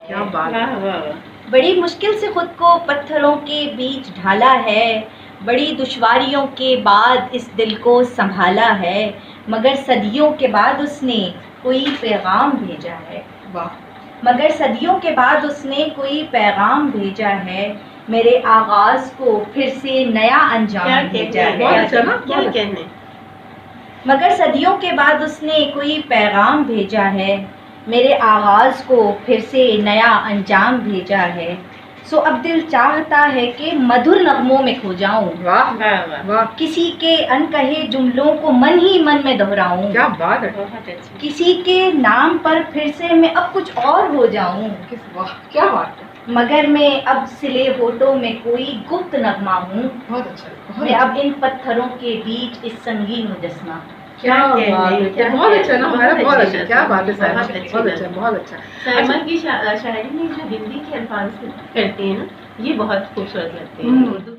کیا بات ہے. بڑی مشکل سے خود کو پتھروں کے بیچ ڈھالا ہے، بڑی دشواریوں کے بعد اس دل کو سنبھالا ہے، مگر صدیوں کے بعد اس نے کوئی پیغام بھیجا ہے. واہ. مگر صدیوں کے بعد اس نے کوئی پیغام بھیجا ہے، میرے آغاز کو پھر سے نیا انجام بھیجا ہے. مگر صدیوں کے بعد اس نے کوئی پیغام بھیجا ہے، میرے آغاز کو پھر سے نیا انجام بھیجا ہے. سو اب دل چاہتا ہے کہ مدھر نغموں میں کھو جاؤں. واہ واہ. کسی کے انکہے جملوں کو من ہی من میں دہراؤں. کیا بات ہے. کسی کے نام پر پھر سے میں اب کچھ اور ہو جاؤں. واہ کیا بات ہے. مگر میں اب سلے ہونٹوں میں کوئی گپت نغمہ ہوں. بہت اچھا. میں اب ان پتھروں کے بیچ اس سنگین مجسمہ. کیا بات ہے. بہت اچھا نا ہمارا. بہت اچھا. کیا بات ہے سائمہ. بہت اچھا. بہت اچھا. سائمہ کی شاعری میں جو ہندی کے الفاظ کرتے ہیں نا، یہ بہت خوبصورت لگتے ہیں.